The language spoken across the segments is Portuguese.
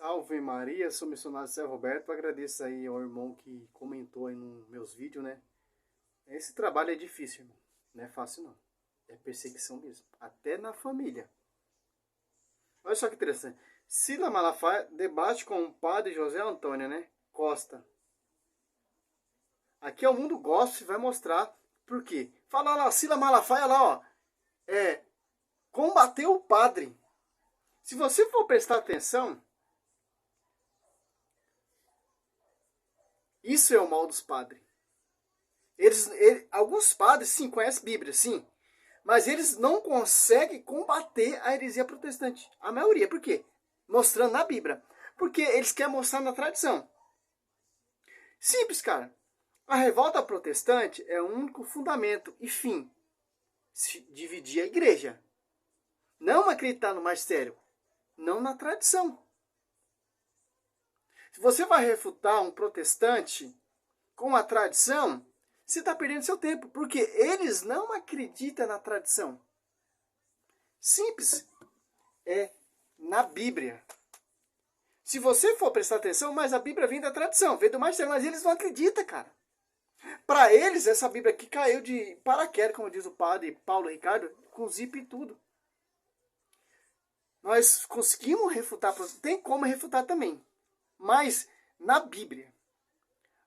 Salve Maria, sou missionário Zé Roberto, agradeço aí ao irmão que comentou aí nos meus vídeos, né? Esse trabalho é difícil, irmão, não é fácil não, é perseguição mesmo, até na família. Olha só que interessante, Sila Malafaia debate com o padre José Antônio, né? Costa. Aqui é o Mundo Gospel, vai mostrar por quê. Fala lá, Sila Malafaia lá, ó, combateu o padre. Se você for prestar atenção, isso é o mal dos padres. Alguns padres, sim, conhecem Bíblia, sim. Mas eles não conseguem combater a heresia protestante. A maioria. Por quê? Mostrando na Bíblia. Porque eles querem mostrar na tradição. Simples, cara. A revolta protestante é o único fundamento e fim. Se dividir a igreja. Não acreditar no magistério. Não na tradição. Se você vai refutar um protestante com a tradição, você está perdendo seu tempo, porque eles não acreditam na tradição. Simples. É na Bíblia. Se você for prestar atenção, mas a Bíblia vem da tradição, vem do magistério, mas eles não acreditam, cara. Para eles, essa Bíblia aqui caiu de paraquedas, como diz o padre Paulo Ricardo, com zip e tudo. Nós conseguimos refutar, tem como refutar também, mas na Bíblia.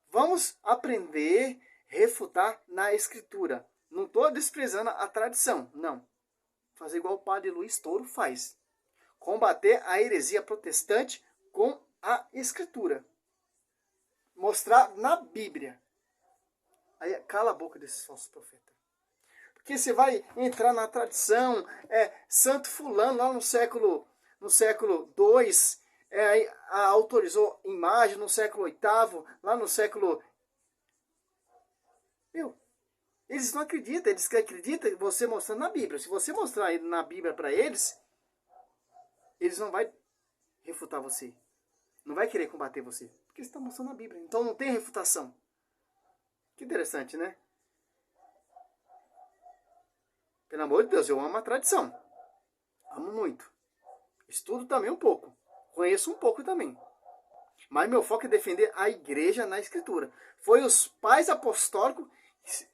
Vamos aprender refutar na escritura. Não estou desprezando a tradição, não. Fazer igual o padre Luiz Touro faz. Combater a heresia protestante com a escritura. Mostrar na Bíblia. Aí cala a boca desses falsos profetas. Porque você vai entrar na tradição, Santo Fulano lá no século II, autorizou imagem no século VIII, lá no século... Eles não acreditam, eles acreditam você mostrando na Bíblia. Se você mostrar na Bíblia para eles, eles não vão refutar você. Não vai querer combater você. Porque você está mostrando na Bíblia. Então não tem refutação. Que interessante, né? Pelo amor de Deus, eu amo a tradição. Amo muito. Estudo também um pouco. Conheço um pouco também. Mas meu foco é defender a igreja na escritura. Foi os pais apostólicos que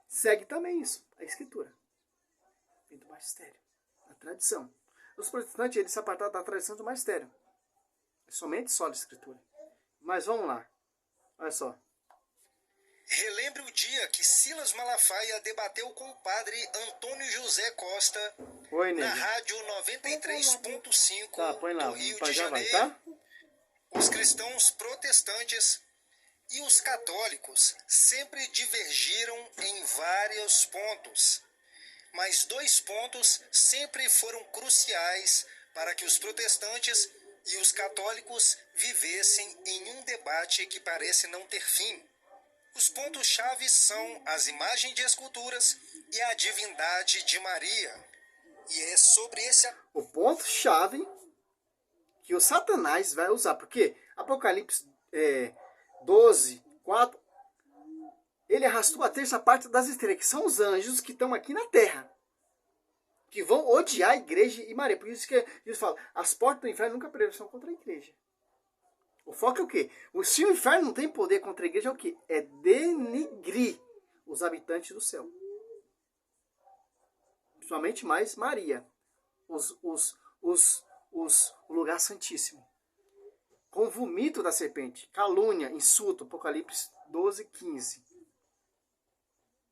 segue também isso, a escritura. Vem do magistério, a tradição. Os protestantes, eles se apartaram da tradição do magistério. É somente só a escritura. Mas vamos lá. Olha só. Relembre o dia que Silas Malafaia debateu com o padre Antônio José Costa na rádio 93.5 do Rio de Janeiro. Tá? Os cristãos protestantes e os católicos sempre divergiram em vários pontos, mas dois pontos sempre foram cruciais para que os protestantes e os católicos vivessem em um debate que parece não ter fim. Os pontos-chave são as imagens de esculturas e a divindade de Maria. E é sobre esse... O ponto-chave que o Satanás vai usar, porque Apocalipse 12, 4, ele arrastou a terça parte das estrelas, que são os anjos que estão aqui na terra, que vão odiar a igreja e Maria. Por isso que Jesus fala, as portas do inferno nunca prevalecerão contra a igreja. O foco é o quê? Se o inferno não tem poder contra a igreja, é o quê? É denigrir os habitantes do céu. Principalmente mais Maria. O lugar santíssimo. Com o vomito da serpente. Calúnia, insulto. Apocalipse 12, 15.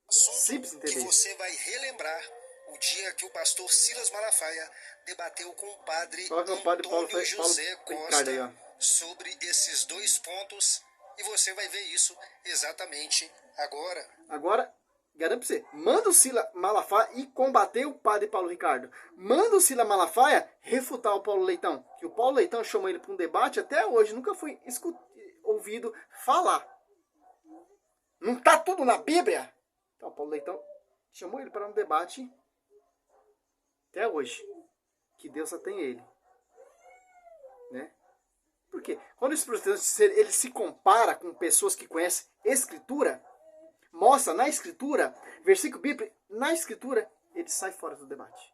Simples entender. Que você vai relembrar o dia que o pastor Silas Malafaia debateu com o padre Antônio José Costa sobre esses dois pontos, e você vai ver isso exatamente agora. Agora, garanto pra você, manda o Sila Malafaia e combater o padre Paulo Ricardo. Manda o Sila Malafaia refutar o Paulo Leitão, que o Paulo Leitão chamou ele para um debate, até hoje nunca foi ouvido falar. Não tá tudo na Bíblia? Então o Paulo Leitão chamou ele para um debate até hoje. Que Deus só tem ele. Né? Por quê? Quando os protestantes ele se compara com pessoas que conhecem Escritura, mostra na Escritura, versículo bíblico, na Escritura, ele sai fora do debate.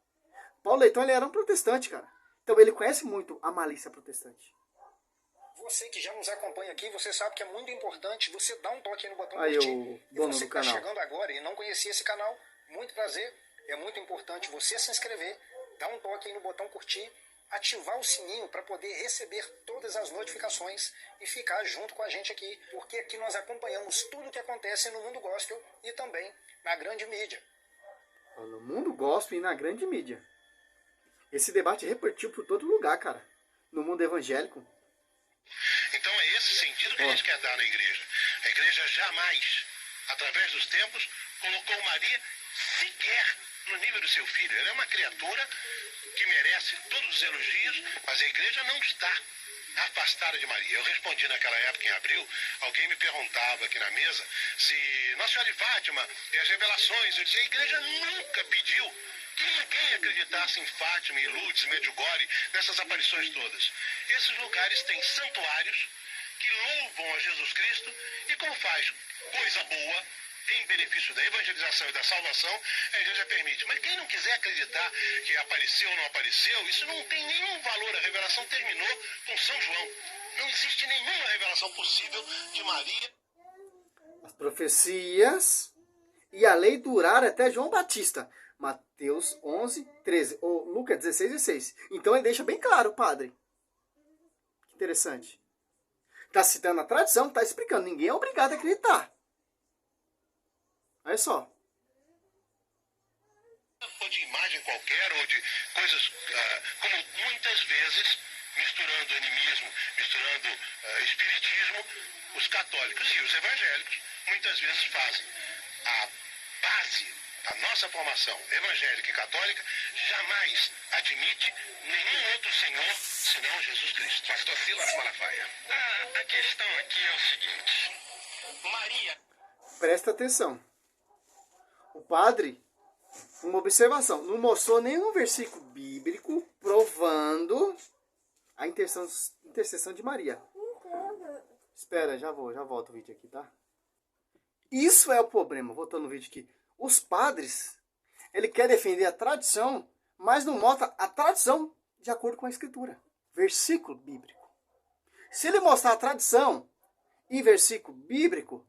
Paulo Leitão, ele era um protestante, cara. Então ele conhece muito a malícia protestante. Você que já nos acompanha aqui, você sabe que é muito importante você dar um toque aí no botão Aí curtir. o E dono você do que está canal. chegando agora e não conhecia esse canal, muito prazer. É muito importante você se inscrever, dar um toque aí no botão curtir, ativar o sininho para poder receber todas as notificações e ficar junto com a gente aqui, porque aqui nós acompanhamos tudo o que acontece no mundo gospel e também na grande mídia. No mundo gospel e na grande mídia. Esse debate repercutiu por todo lugar, cara. No mundo evangélico. Então é esse sentido que a gente quer dar na igreja. A igreja jamais, através dos tempos, colocou Maria sequer no nível do seu filho. Ela é uma criatura que merece todos os elogios, mas a igreja não está afastada de Maria. Eu respondi naquela época, em abril, alguém me perguntava aqui na mesa se Nossa Senhora de Fátima e as revelações, eu dizia, a igreja nunca pediu que ninguém acreditasse em Fátima, em Lourdes, Medjugorje, nessas aparições todas. Esses lugares têm santuários que louvam a Jesus Cristo e como faz coisa boa em benefício da evangelização e da salvação, a igreja permite. Mas quem não quiser acreditar que apareceu ou não apareceu, isso não tem nenhum valor. A revelação terminou com São João. Não existe nenhuma revelação possível de Maria. As profecias e a lei duraram até João Batista. Mateus 11, 13. Ou Lucas 16, 16. Então ele deixa bem claro, padre. Que interessante. Está citando a tradição, está explicando. Ninguém é obrigado a acreditar. Olha só. Ou de imagem qualquer, ou de coisas, como muitas vezes, misturando animismo, misturando espiritismo, os católicos e os evangélicos muitas vezes fazem. A base da nossa formação evangélica e católica jamais admite nenhum outro Senhor senão Jesus Cristo. Pastor Silas Malafaia, a questão aqui é o seguinte. Maria... Presta atenção. O padre, uma observação, não mostrou nenhum versículo bíblico provando a intercessão de Maria. Espera, já volto o vídeo aqui, tá? Isso é o problema, voltando no vídeo aqui. Os padres, ele quer defender a tradição, mas não mostra a tradição de acordo com a escritura. Versículo bíblico. Se ele mostrar a tradição e versículo bíblico,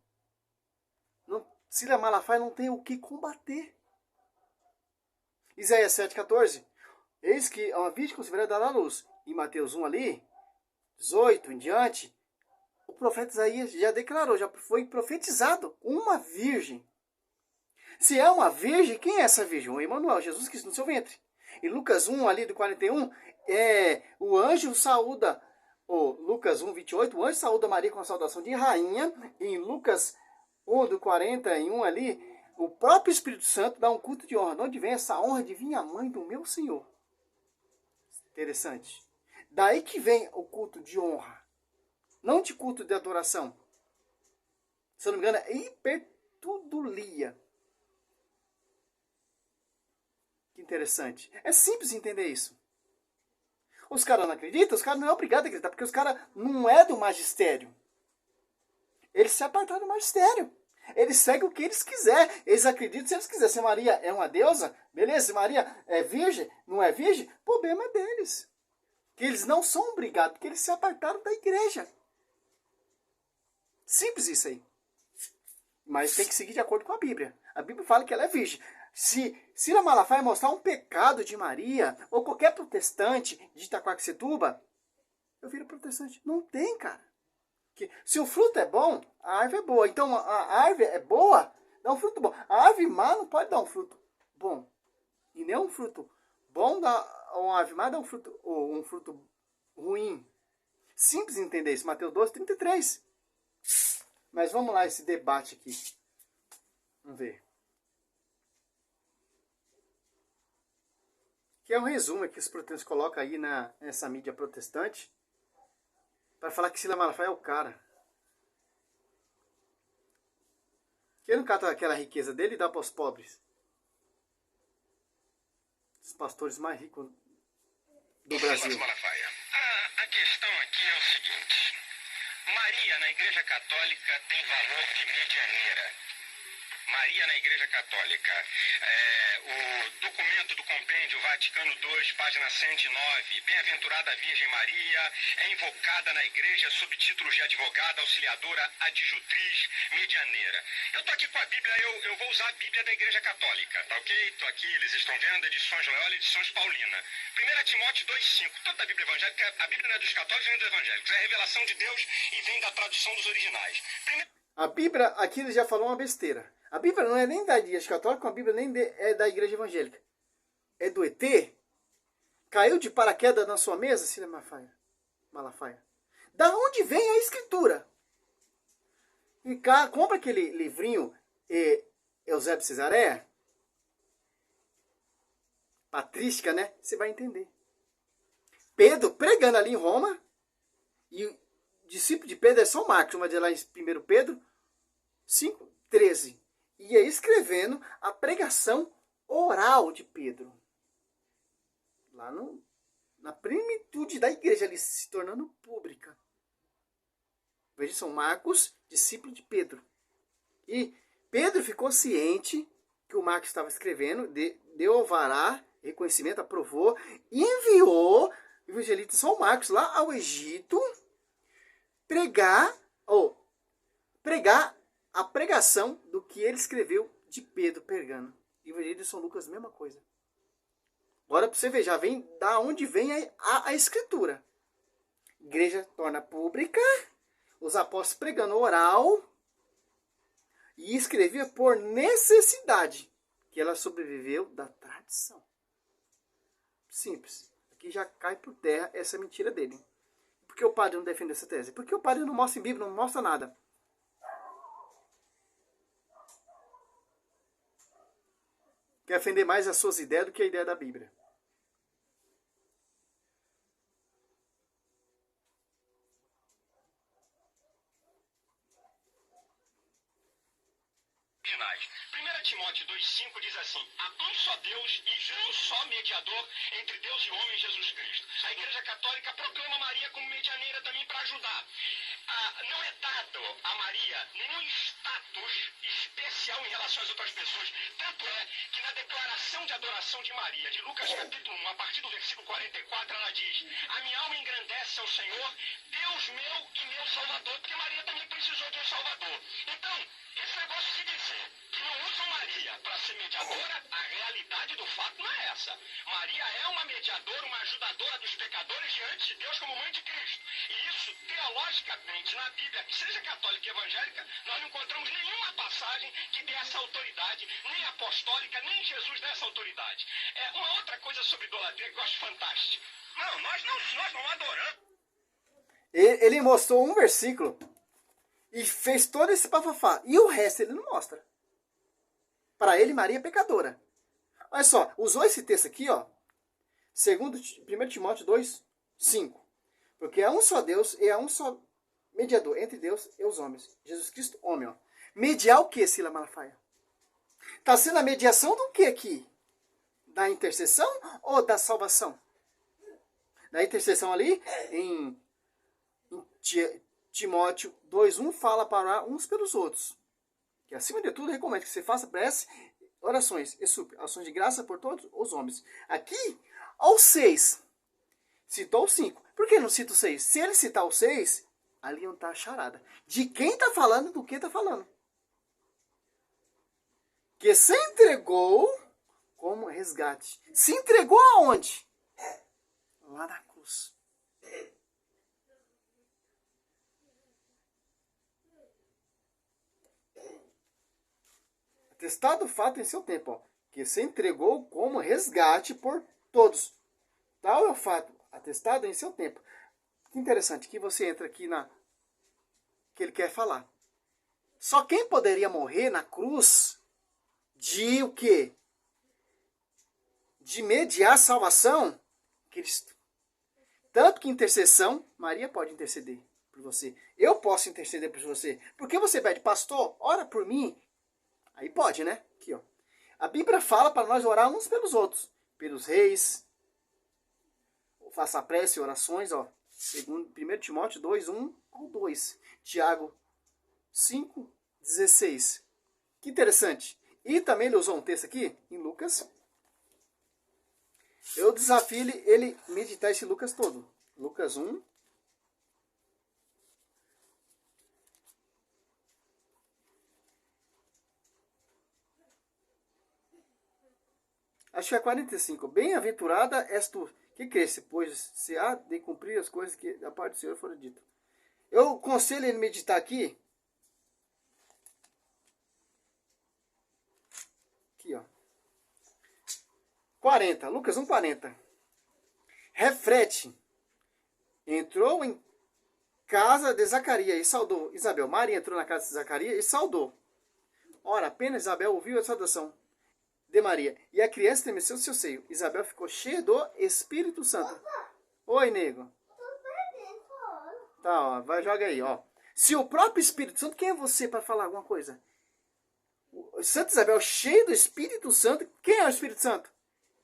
Silas Malafaia não tem o que combater. Isaías 7,14. Eis que a virgem conceberá dará à luz. Em Mateus 1 ali, 18 em diante, o profeta Isaías já declarou, já foi profetizado, uma virgem. Se é uma virgem, quem é essa virgem? O Emmanuel, Jesus Cristo no seu ventre. Em Lucas 1 ali do 41, o anjo saúda, Lucas 1, 28, o anjo saúda Maria com a saudação de rainha. Em Lucas 1 do 41 ali, o próprio Espírito Santo dá um culto de honra. De onde vem essa honra de vir a mãe do meu Senhor? Interessante. Daí que vem o culto de honra. Não de culto de adoração. Se eu não me engano, é hipertudulia. Que interessante. É simples entender isso. Os caras não acreditam, os caras não é obrigado a acreditar, porque os caras não é do magistério. Eles se apartaram do magistério. Eles seguem o que eles quiserem. Eles acreditam se eles quiserem. Se Maria é uma deusa, beleza. Se Maria é virgem, não é virgem, o problema é deles. Que eles não são obrigados, porque eles se apartaram da igreja. Simples isso aí. Mas tem que seguir de acordo com a Bíblia. A Bíblia fala que ela é virgem. Se Silas Malafaia mostrar um pecado de Maria, ou qualquer protestante de Itaquaquecetuba, eu viro protestante. Não tem, cara. Que, se o fruto é bom, a árvore é boa. Então a árvore é boa, dá um fruto bom. A árvore má não pode dar um fruto bom. E nem um fruto bom dá uma árvore má dá um fruto ruim. Simples entender isso. Mateus 12, 33. Mas vamos lá, esse debate aqui. Vamos ver. Que é um resumo que os protestantes colocam aí nessa mídia protestante. Para falar que Silas Malafaia é o cara. Que ele não cata aquela riqueza dele e dá para os pobres. Os pastores mais ricos do Brasil. Silas Malafaia, a questão aqui é o seguinte. Maria, na Igreja Católica, tem valor de medianeira. Maria na Igreja Católica. O documento do compêndio Vaticano II, página 109, bem-aventurada a Virgem Maria, é invocada na Igreja sob títulos de advogada, auxiliadora, adjutriz, medianeira. Eu tô aqui com a Bíblia, eu vou usar a Bíblia da Igreja Católica, tá ok? Tô aqui, eles estão vendo, edições Loyola, edições Paulina. 1 Timóteo 2,5, toda a Bíblia evangélica, a Bíblia não é dos católicos nem dos evangélicos, é a revelação de Deus e vem da tradução dos originais. A Bíblia, aqui ele já falou uma besteira. A Bíblia não é nem da Igreja Católica, a Bíblia nem é da Igreja Evangélica. É do ET? Caiu de paraquedas na sua mesa, Cília Malafaia? Da onde vem a Escritura? E compra aquele livrinho Eusébio Cesareia, patrística, né? Você vai entender. Pedro pregando ali em Roma, e o discípulo de Pedro é São Marcos, mas lá em 1 Pedro 5,13. Ia escrevendo a pregação oral de Pedro. Lá na plenitude da igreja, ali se tornando pública. Veja, São Marcos, discípulo de Pedro. E Pedro ficou ciente que o Marcos estava escrevendo, deu alvará, reconhecimento, aprovou, e enviou o evangelista São Marcos lá ao Egito pregar a pregação do que ele escreveu de Pedro pregando. E o evangelista de São Lucas, mesma coisa. Agora, para você ver, já vem da onde vem a escritura. A igreja torna pública, os apóstolos pregando oral, e escrevia por necessidade, que ela sobreviveu da tradição. Simples. Aqui já cai por terra essa mentira dele. Por que o padre não defende essa tese? Porque o padre não mostra em Bíblia, não mostra nada. Quer defender mais as suas ideias do que a ideia da Bíblia. Originais. 1 Timóteo 2,5 diz assim: há um só Deus e um só mediador entre Deus e o homem, Jesus Cristo. A Igreja Católica proclama Maria como medianeira também para ajudar. Não é dado a Maria nenhum status especial em relação às outras pessoas. Tanto é que na declaração de adoração de Maria, de Lucas capítulo 1, a partir do versículo 44, ela diz: a minha alma engrandece ao Senhor, Deus meu e meu Salvador, porque Maria também precisou de um Salvador. Então, esse negócio de dizer que não usam Maria para ser mediadora, a realidade do fato não é essa. Maria é uma mediadora, uma ajudadora dos pecadores diante de Deus como mãe de Cristo. E isso, teologicamente, na Bíblia, seja católica e evangélica, nós não encontramos nenhuma passagem que dê essa autoridade, nem apostólica, nem Jesus dê essa autoridade. Uma outra coisa sobre idolatria que eu acho fantástico. Não, nós não adoramos. Ele mostrou um versículo e fez todo esse bafafá. E o resto ele não mostra. Para ele, Maria é pecadora. Olha só, usou esse texto aqui, ó. 1 Timóteo 2,5. Porque é um só Deus e é um só mediador entre Deus e os homens. Jesus Cristo, homem, ó. Mediar o que, Cília Malafaia? Está sendo a mediação do que aqui? Da intercessão ou da salvação? Da intercessão ali, em Timóteo 2,1 fala para orar uns pelos outros. Que acima de tudo recomendo que você faça prece, orações e ações de graça por todos os homens. Aqui, ao 6, citou o 5. Por que não cita o 6? Se ele citar o 6, ali não está a charada. De quem está falando, do que está falando. Que se entregou como resgate. Se entregou aonde? Lá na cruz. Atestado o fato em seu tempo, ó, que se entregou como resgate por todos. Tal é o fato, atestado em seu tempo. Que interessante, que você entra aqui na que ele quer falar. Só quem poderia morrer na cruz de o quê? De mediar a salvação? Cristo. Tanto que intercessão, Maria pode interceder por você. Eu posso interceder por você. Porque você pede, pastor, ora por mim. Aí pode, né? Aqui, ó. A Bíblia fala para nós orar uns pelos outros. Pelos reis. Faça prece e orações, ó. Segundo 1 Timóteo 2, 1 ao 2. Tiago 5, 16. Que interessante. E também ele usou um texto aqui, em Lucas. Eu desafio ele meditar esse Lucas todo. Lucas 1. Acho que é 45. Bem-aventurada és tu, que cresce, pois se há de cumprir as coisas que da parte do Senhor foram ditas. Eu aconselho ele meditar aqui. Aqui, ó. 40. Lucas 1, 40. Reflete. Entrou em casa de Zacarias e saudou Isabel. Maria entrou na casa de Zacarias e saudou. Ora, apenas Isabel ouviu a saudação de Maria. E a criança estremeceu seu seio. Isabel ficou cheia do Espírito Santo. Oi, nego. Tá, ó. Vai, joga aí, ó. Se o próprio Espírito Santo... Quem é você para falar alguma coisa? Santa Isabel, cheia do Espírito Santo. Quem é o Espírito Santo?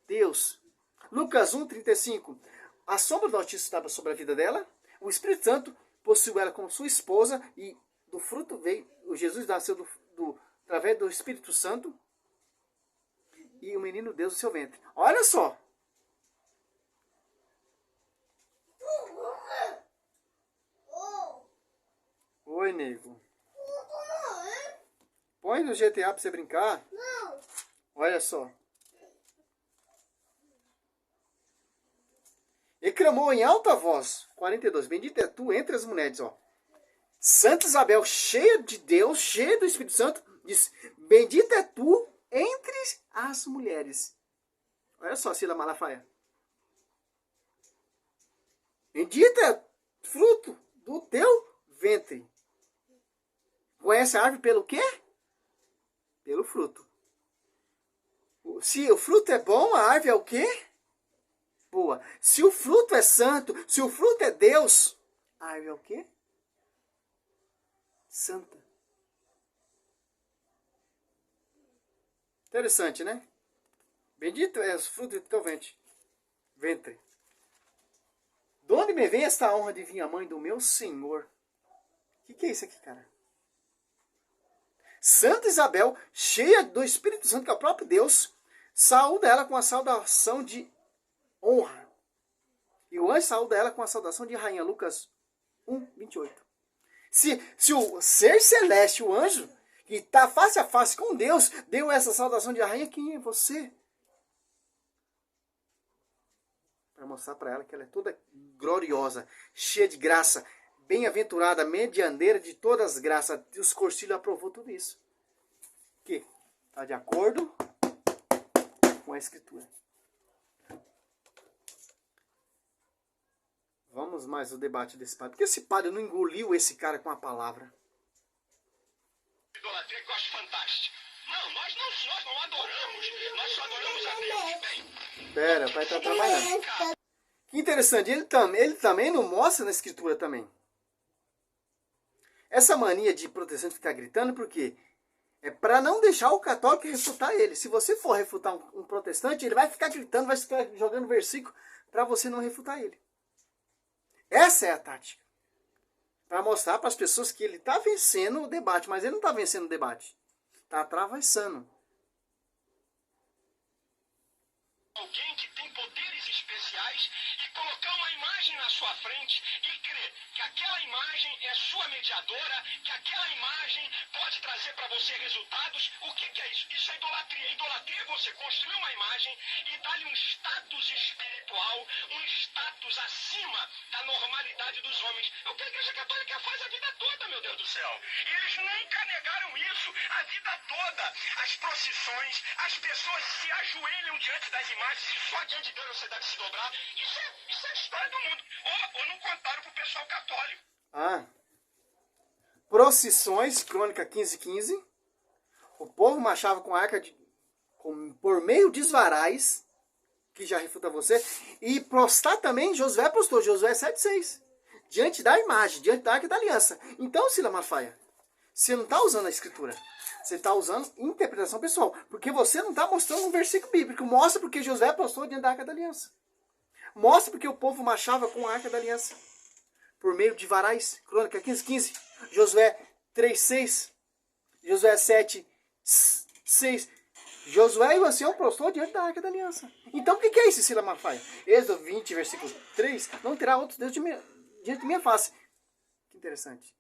Deus. Lucas 1, 35. A sombra do Altíssimo estava sobre a vida dela. O Espírito Santo possuiu ela como sua esposa. E do fruto veio... O Jesus nasceu através do Espírito Santo. E o menino Deus no seu ventre. Olha só. Oi, nego. Põe no GTA pra você brincar. Não. Olha só. E clamou em alta voz. 42. Bendita é tu entre as mulheres, ó. Santa Isabel, cheia de Deus, cheia do Espírito Santo, diz: bendita é tu entre as mulheres. Olha só, Sila Malafaia. Bendita é fruto do teu ventre. Conhece a árvore pelo quê? Pelo fruto. Se o fruto é bom, a árvore é o quê? Boa. Se o fruto é santo, se o fruto é Deus, a árvore é o quê? Santa. Interessante, né? Bendito é o fruto do teu ventre. De onde me vem esta honra de vir a mãe do meu Senhor? O que é isso aqui, cara? Santa Isabel, cheia do Espírito Santo, que é o próprio Deus, saúda ela com a saudação de honra. E o anjo saúda ela com a saudação de rainha. Lucas 1, 28. Se o ser celeste, o anjo, que está face a face com Deus, deu essa saudação de rainha, quem é você? Para mostrar para ela que ela é toda gloriosa, cheia de graça, bem-aventurada, medianeira de todas as graças. Os Corcílio aprovou tudo isso. Que está de acordo com a Escritura. Vamos mais o debate desse padre. Por que esse padre não engoliu esse cara com a palavra? Idolatria que eu acho fantástico. Não, nós não adoramos. Nós só adoramos a Deus. Pera, o pai está trabalhando. Que interessante, ele também não mostra na Escritura também. Essa mania de protestante ficar gritando, por quê? É para não deixar o católico refutar ele. Se você for refutar um protestante, ele vai ficar gritando, vai ficar jogando versículo para você não refutar ele. Essa é a tática. Para mostrar para as pessoas que ele está vencendo o debate, mas ele não está vencendo o debate. Está atravessando. Alguém que tem poderes especiais e colocar uma imagem na sua frente e crer que aquela imagem é sua mediadora, que aquela imagem pode trazer para você resultados. O que é isso? Isso é idolatria. Idolatria é você construir uma imagem e dar-lhe um status espiritual, um status acima da normalidade dos homens. É o que a Igreja Católica faz a vida toda, meu Deus do céu. E eles nunca negaram isso a vida toda. As procissões, as pessoas se ajoelham diante das imagens e só diante de Deus você deve se dobrar. Isso é a história do mundo. Ou não contaram pro pessoal católico. Ah. Procissões, Crônica 15:15. O povo marchava com a arca por meio de varais, que já refuta você. E prostrar também, Josué postou, Josué 7:6. Diante da imagem, diante da arca da aliança. Então, Sila Malafaia, você não está usando a Escritura. Você está usando interpretação pessoal. Porque você não está mostrando um versículo bíblico. Mostra porque Josué postou diante da arca da aliança. Mostra porque o povo marchava com a arca da aliança. Por meio de varais. Crônica 15:15. Josué 3:6. Josué 6. Josué e o ancião prostrou diante da Arca da Aliança. Então o que é isso, Sila Malafaia? Êxodo 20, versículo 3. Não terá outros deuses diante de minha face. Que interessante.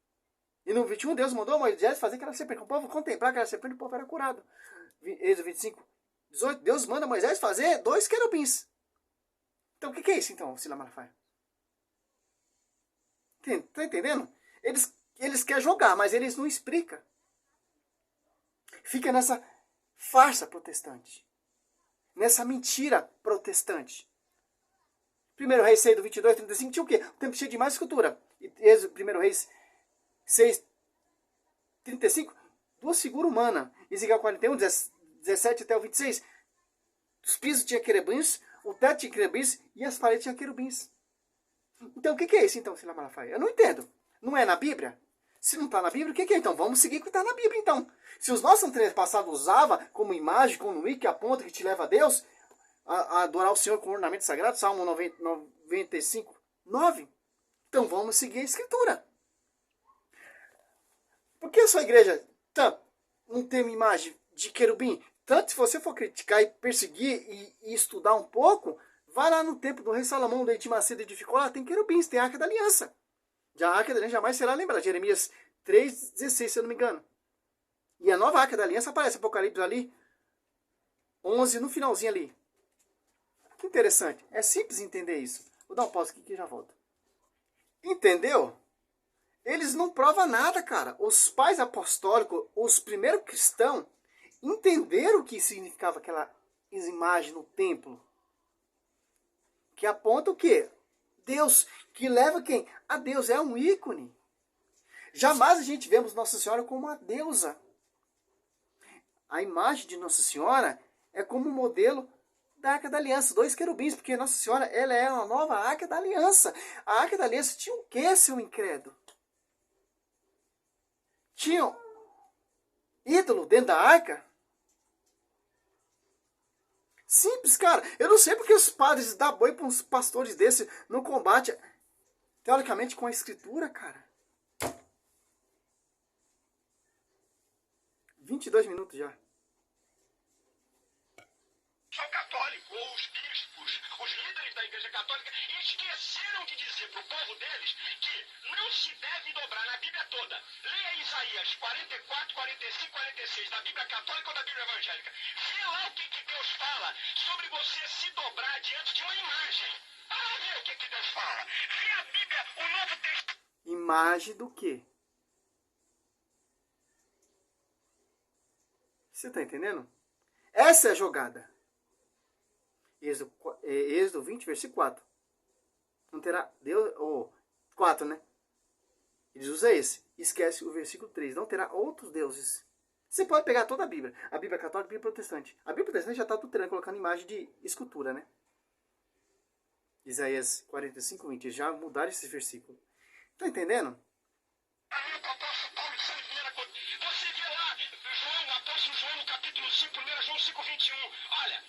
E no 21, Deus mandou Moisés fazer aquela serpente. O povo contemplar aquela serpente, o povo era curado. Êxodo 25, 18. Deus manda Moisés fazer 2 querubins. Então o que é isso, então, Sila Malafaia? Tá entendendo? Eles querem jogar, mas eles não explicam. Fica nessa farsa protestante. Nessa mentira protestante. 1 Reis 6, do 22, 35, tinha o quê? O tempo cheio de mais escultura. E 1 Reis 6, 35, 2 figuras humanas. Ezequiel 41, 17 até o 26. Os pisos tinham querubins, o teto tinha querubins e as paredes tinham querubins. Então o que é isso, então, Sila Malafaia? Eu não entendo. Não é na Bíblia? Se não está na Bíblia, o que é? Então vamos seguir o que está na Bíblia, então. Se os nossos antepassados usavam como imagem, como que aponta, que te leva a Deus, a adorar o Senhor com ornamento sagrado, Salmo 95, 9. Então vamos seguir a Escritura. Por que a sua igreja não tem uma imagem de querubim? Tanto se você for criticar e perseguir e estudar um pouco, vai lá no templo do rei Salomão, do Edir Macedo edificou, lá tem querubins, tem a Arca da Aliança. Já a Arca da Aliança jamais será lembrada. Jeremias 3,16, se eu não me engano. E a nova Arca da Aliança aparece, Apocalipse ali, 11, no finalzinho ali. Que interessante. É simples entender isso. Vou dar um pause aqui que já volto. Entendeu? Eles não provam nada, cara. Os pais apostólicos, os primeiros cristãos, entenderam o que significava aquela imagem no templo. Que aponta o quê? Deus, que leva quem? A Deus, é um ícone. Jamais a gente vemos Nossa Senhora como uma deusa. A imagem de Nossa Senhora é como um modelo da Arca da Aliança, 2 querubins, porque Nossa Senhora ela é uma nova Arca da Aliança. A Arca da Aliança tinha o quê, seu incrédulo? Tinha ídolo dentro da arca? Simples, cara. Eu não sei porque os padres dão boi para uns pastores desses no combate, teoricamente, com a Escritura, cara. 22 minutos já. São católicos, ou os bispos, os líderes da Igreja Católica, esqueceram de dizer para o povo deles que não se deve dobrar na Bíblia toda. Leia Isaías 44, 45, 46, da Bíblia Católica ou da Bíblia Evangélica. Vê lá o que Deus fala sobre você se dobrar diante de uma imagem. Para ver o que Deus fala. Vê a Bíblia, o Novo Testamento. Imagem do quê? Você está entendendo? Essa é a jogada. Êxodo 20, versículo 4. Não terá Deus, 4, né? Eles usam esse. Esquece o versículo 3. Não terá outros deuses. Você pode pegar toda a Bíblia. A Bíblia católica e a Bíblia protestante. A Bíblia protestante já está tudo colocando imagem de escultura, né? Isaías 45, 20. Eles já mudaram esse versículo. Tá entendendo? Você vê lá, João, o apóstolo João, no capítulo 5, 1 João 5, 21. Olha,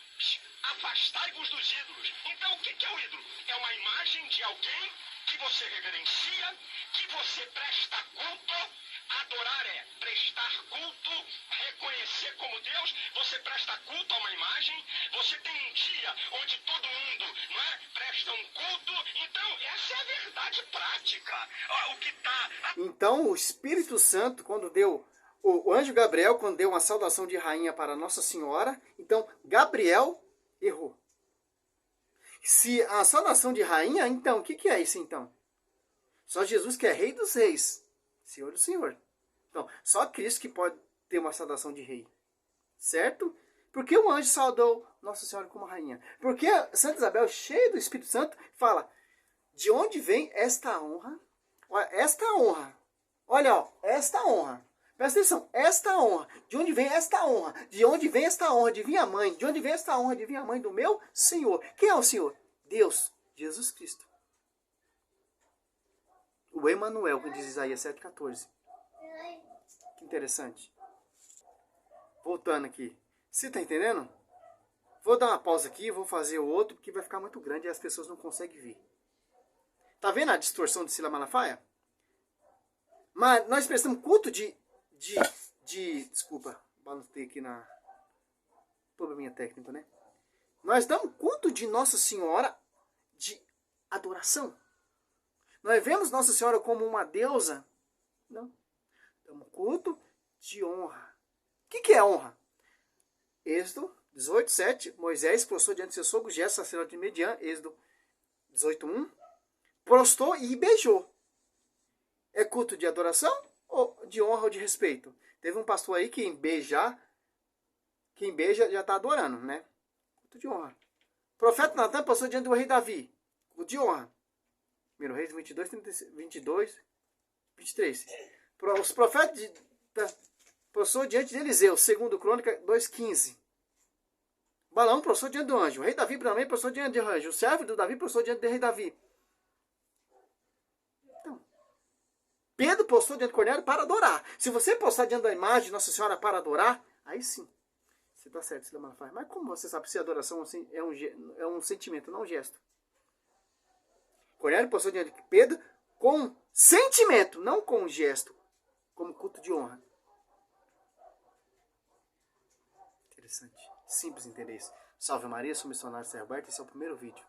afastai-vos dos ídolos. Então, o que é o ídolo? É uma imagem de alguém que você reverencia, que você presta culto. Adorar é prestar culto, reconhecer como Deus. Você presta culto a uma imagem. Você tem um dia onde todo mundo, não é, presta um culto. Então, essa é a verdade prática. O que está... Então, o Espírito Santo, quando deu... O anjo Gabriel, quando deu uma saudação de rainha para Nossa Senhora, então, Gabriel errou. Se a saudação de rainha, então, o que é isso, então? Só Jesus que é rei dos reis. Senhor do Senhor. Então, só Cristo que pode ter uma saudação de rei. Certo? Por que o anjo saudou Nossa Senhora como rainha? Porque Santa Isabel, cheia do Espírito Santo, fala: de onde vem esta honra? Esta honra. Olha, ó, esta honra. Presta atenção, esta honra. De onde vem esta honra? De onde vem esta honra? De minha mãe. De onde vem esta honra? De minha mãe, do meu Senhor. Quem é o Senhor? Deus, Jesus Cristo. O Emanuel, como diz Isaías 7,14. Que interessante. Voltando aqui. Você está entendendo? Vou dar uma pausa aqui, vou fazer o outro, porque vai ficar muito grande e as pessoas não conseguem ver. Tá vendo a distorção de Sila Malafaia? Mas nós prestamos culto desculpa, Balotei aqui na probleminha técnica, né? Nós damos culto de Nossa Senhora de adoração. Nós vemos Nossa Senhora como uma deusa? Não. Damos culto de honra. O que é honra? Êxodo 18:7. Moisés prostrou diante de seu sogro Jetro, sacerdote de Midian. Êxodo 18:1. Prostrou e beijou. É culto de adoração ou de honra ou de respeito? Teve um pastor aí que quem beija já está adorando, né? Culto de honra. O profeta Natan passou diante do rei Davi. Culto de honra. 1 Reis 22:23. Os profetas passou diante de Eliseu. 2 Crônica 2:15. Balaão passou diante do anjo. O rei Davi também passou diante do anjo. O servo do Davi passou diante do rei Davi. Então, Pedro postou diante do Cornélio para adorar. Se você postar diante da imagem de Nossa Senhora para adorar, aí sim. Você está certo, Cília Malafaia. Mas como você sabe se a adoração assim, é um sentimento, não um gesto? Cornélio postou diante de Pedro com sentimento, não com gesto. Como culto de honra. Interessante. Simples entender isso. Salve Maria, sou missionário Serra Alberto. Esse é o primeiro vídeo.